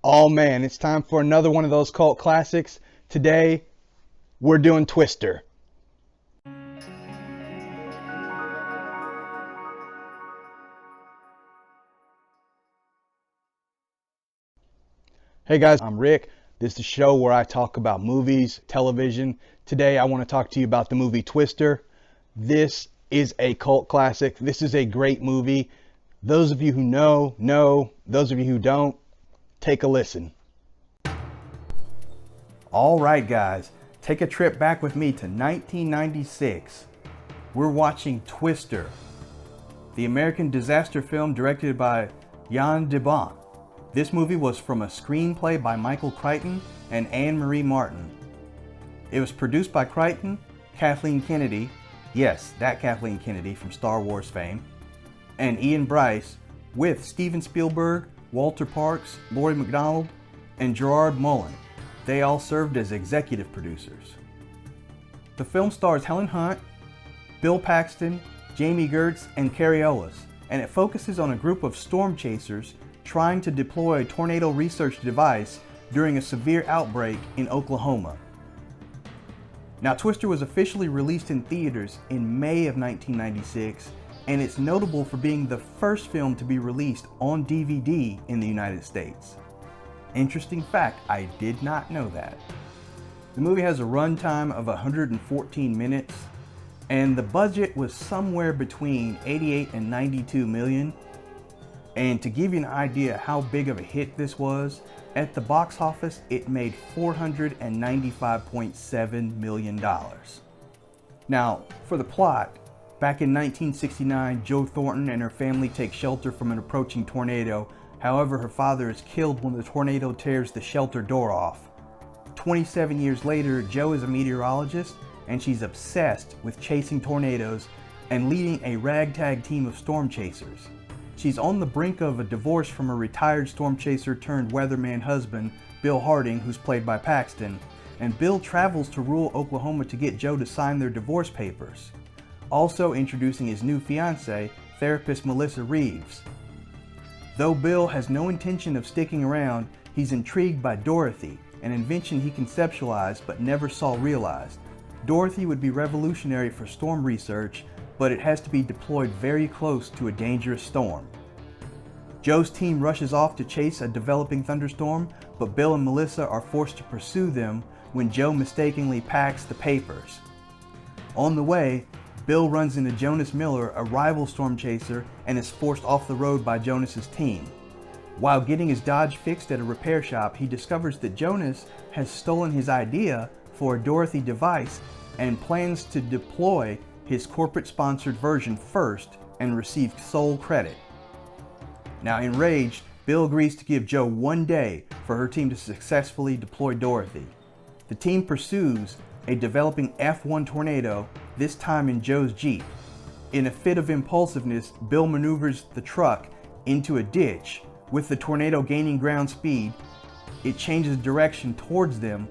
Oh man, it's time for another one of those cult classics. Today, we're doing Twister. Hey guys, I'm Rick. This is the show where I talk about movies, television. Today, I want to talk to you about the movie Twister. This is a cult classic. This is a great movie. Those of you who know. Those of you who don't, take a listen. Alright guys, take a trip back with me to 1996. We're watching Twister, the American disaster film directed by Jan de Bont. This movie was from a screenplay by Michael Crichton and Anne Marie Martin. It was produced by Crichton, Kathleen Kennedy, yes, that Kathleen Kennedy from Star Wars fame, and Ian Bryce, with Steven Spielberg, Walter Parks, Laurie McDonald, and Gerard Mullen. They all served as executive producers. The film stars Helen Hunt, Bill Paxton, Jamie Gertz, and Carrie Ellis, and it focuses on a group of storm chasers trying to deploy a tornado research device during a severe outbreak in Oklahoma. Now, Twister was officially released in theaters in May of 1996, and it's notable for being the first film to be released on DVD in the United States. Interesting fact, I did not know that. The movie has a runtime of 114 minutes, and the budget was somewhere between 88 and 92 million. And to give you an idea how big of a hit this was, at the box office it made $495.7 million. Now, for the plot, back in 1969, Jo Thornton and her family take shelter from an approaching tornado. However, her father is killed when the tornado tears the shelter door off. 27 years later, Jo is a meteorologist and she's obsessed with chasing tornadoes and leading a ragtag team of storm chasers. She's on the brink of a divorce from a retired storm chaser turned weatherman husband, Bill Harding, who's played by Paxton, and Bill travels to rural Oklahoma to get Jo to sign their divorce papers. Also introducing his new fiancée, therapist Melissa Reeves. Though Bill has no intention of sticking around, he's intrigued by Dorothy, an invention he conceptualized but never saw realized. Dorothy would be revolutionary for storm research, but it has to be deployed very close to a dangerous storm. Jo's team rushes off to chase a developing thunderstorm, but Bill and Melissa are forced to pursue them when Jo mistakenly packs the papers. On the way, Bill runs into Jonas Miller, a rival storm chaser, and is forced off the road by Jonas's team. While getting his Dodge fixed at a repair shop, he discovers that Jonas has stolen his idea for a Dorothy device and plans to deploy his corporate-sponsored version first and receive sole credit. Now, enraged, Bill agrees to give Jo 1 day for her team to successfully deploy Dorothy. The team pursues a developing F1 tornado, this time in Jo's Jeep. In a fit of impulsiveness, Bill maneuvers the truck into a ditch. With the tornado gaining ground speed, it changes direction towards them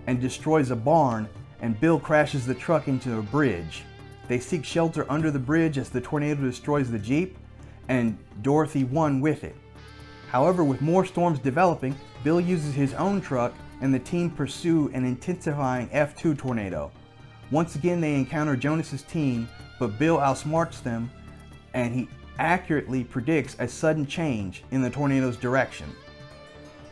and destroys a barn, and Bill crashes the truck into a bridge. They seek shelter under the bridge as the tornado destroys the Jeep, and Dorothy won with it. However, with more storms developing, Bill uses his own truck and the team pursue an intensifying F2 tornado. Once again, they encounter Jonas's team, but Bill outsmarts them and he accurately predicts a sudden change in the tornado's direction.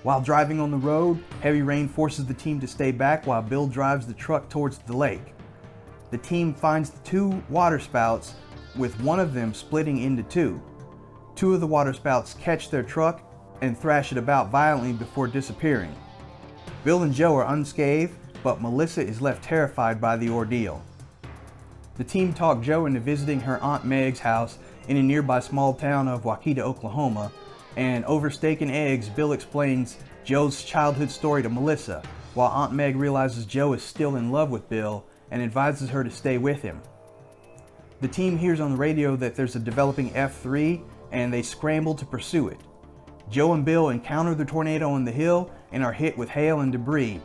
While driving on the road, heavy rain forces the team to stay back while Bill drives the truck towards the lake. The team finds the 2 waterspouts, with one of them splitting into 2. 2 of the waterspouts catch their truck and thrash it about violently before disappearing. Bill and Jo are unscathed, but Melissa is left terrified by the ordeal. The team talk Jo into visiting her Aunt Meg's house in a nearby small town of Waukeeta, Oklahoma, and over steak and eggs, Bill explains Jo's childhood story to Melissa, while Aunt Meg realizes Jo is still in love with Bill and advises her to stay with him. The team hears on the radio that there's a developing F3 and they scramble to pursue it. Jo and Bill encounter the tornado on the hill and are hit with hail and debris.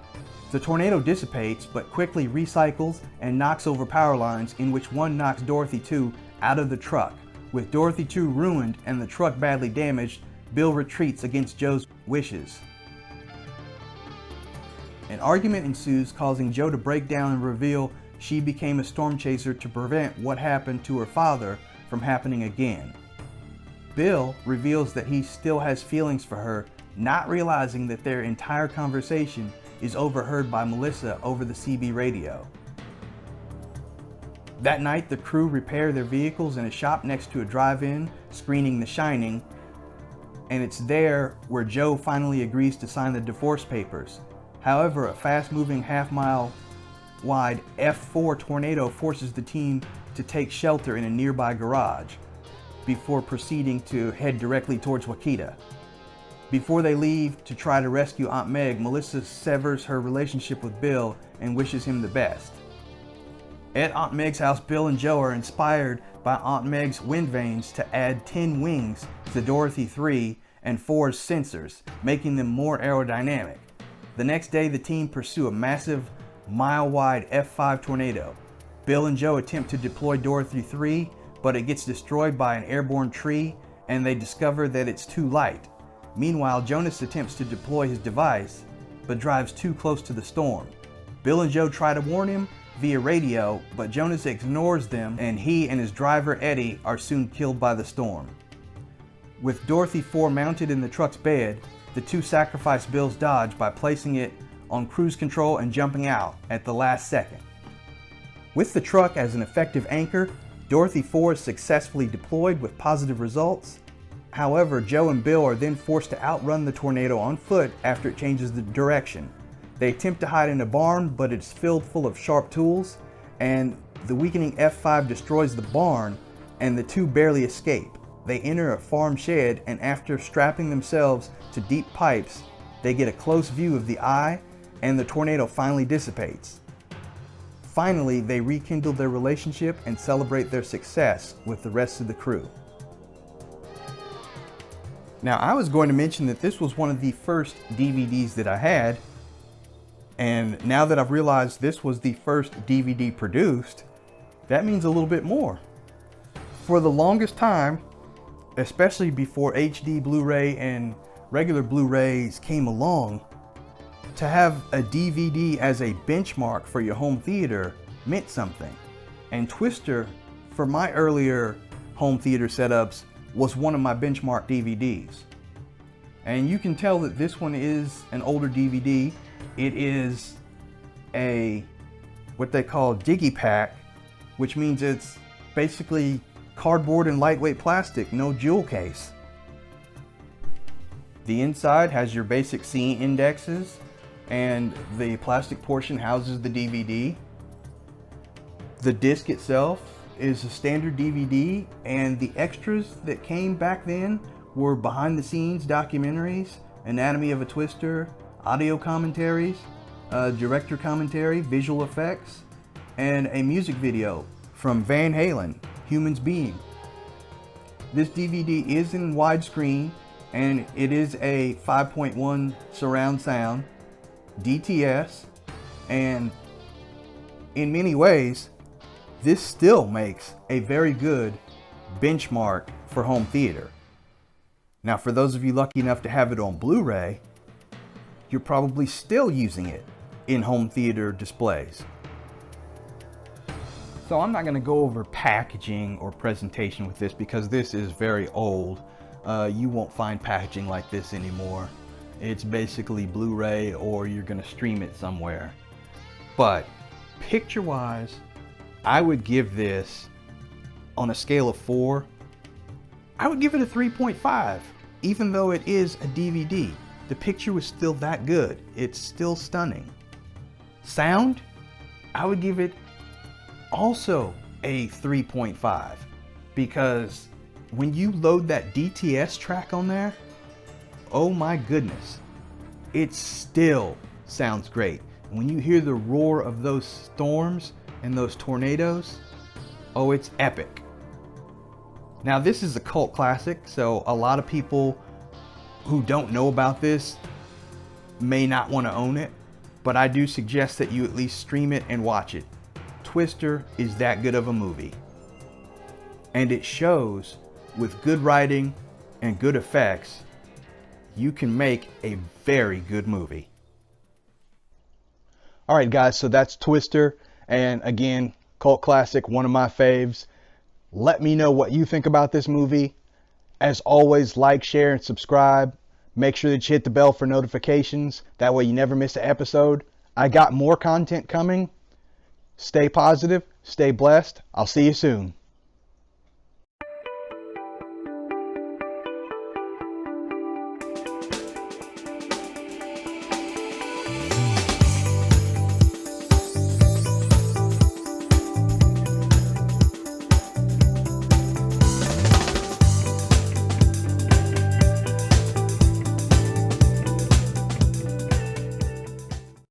The tornado dissipates but quickly recycles and knocks over power lines, in which one knocks Dorothy 2 out of the truck. With Dorothy 2 ruined and the truck badly damaged, Bill retreats against Jo's wishes. An argument ensues, causing Jo to break down and reveal she became a storm chaser to prevent what happened to her father from happening again. Bill reveals that he still has feelings for her, not realizing that their entire conversation is overheard by Melissa over the CB radio. That night, the crew repair their vehicles in a shop next to a drive-in screening The Shining, and it's there where Jo finally agrees to sign the divorce papers. However, a fast-moving half-mile wide F4 tornado forces the team to take shelter in a nearby garage before proceeding to head directly towards Wakita. Before they leave to try to rescue Aunt Meg, Melissa severs her relationship with Bill and wishes him the best. At Aunt Meg's house, Bill and Jo are inspired by Aunt Meg's wind vanes to add 10 wings to Dorothy 3 and 4's sensors, making them more aerodynamic. The next day, the team pursue a massive, mile-wide F5 tornado. Bill and Jo attempt to deploy Dorothy 3, but it gets destroyed by an airborne tree, and they discover that it's too light. Meanwhile, Jonas attempts to deploy his device, but drives too close to the storm. Bill and Jo try to warn him via radio, but Jonas ignores them, and he and his driver Eddie are soon killed by the storm. With Dorothy 4 mounted in the truck's bed, the two sacrifice Bill's Dodge by placing it on cruise control and jumping out at the last second. With the truck as an effective anchor, Dorothy 4 is successfully deployed with positive results. However, Jo and Bill are then forced to outrun the tornado on foot after it changes the direction. They attempt to hide in a barn, but it's filled full of sharp tools, and the weakening F5 destroys the barn, and the two barely escape. They enter a farm shed, and after strapping themselves to deep pipes, they get a close view of the eye, and the tornado finally dissipates. Finally, they rekindle their relationship and celebrate their success with the rest of the crew. Now, I was going to mention that this was one of the first DVDs that I had, and now that I've realized this was the first DVD produced, that means a little bit more. For the longest time, especially before HD Blu-ray and regular Blu-rays came along, to have a DVD as a benchmark for your home theater meant something. And Twister, for my earlier home theater setups, was one of my benchmark DVDs. And you can tell that this one is an older DVD. It is a what they call digipack, which means it's basically cardboard and lightweight plastic, no jewel case. The inside has your basic scene indexes, and the plastic portion houses the DVD. The disc itself is a standard DVD, and the extras that came back then were behind the scenes documentaries, Anatomy of a Twister, audio commentaries, director commentary, visual effects, and a music video from Van Halen, Humans Being. This DVD is in widescreen, and it is a 5.1 surround sound, DTS, and in many ways, this still makes a very good benchmark for home theater. Now, for those of you lucky enough to have it on Blu-ray, you're probably still using it in home theater displays. So I'm not going to go over packaging or presentation with this because this is very old. You won't find packaging like this anymore. It's basically Blu-ray, or you're going to stream it somewhere. But picture-wise, I would give this, on a scale of 4, I would give it a 3.5. Even though it is a DVD, the picture was still that good. It's still stunning. Sound, I would give it also a 3.5, because when you load that DTS track on there, oh my goodness, it still sounds great. When you hear the roar of those storms and those tornadoes, oh, it's epic. Now, this is a cult classic, so a lot of people who don't know about this may not want to own it, but I do suggest that you at least stream it and watch it. Twister is that good of a movie. And it shows, with good writing and good effects, you can make a very good movie. All right, guys, so that's Twister. And again, cult classic, one of my faves. Let me know what you think about this movie. As always, like, share, and subscribe. Make sure that you hit the bell for notifications. That way you never miss an episode. I got more content coming. Stay positive. Stay blessed. I'll see you soon.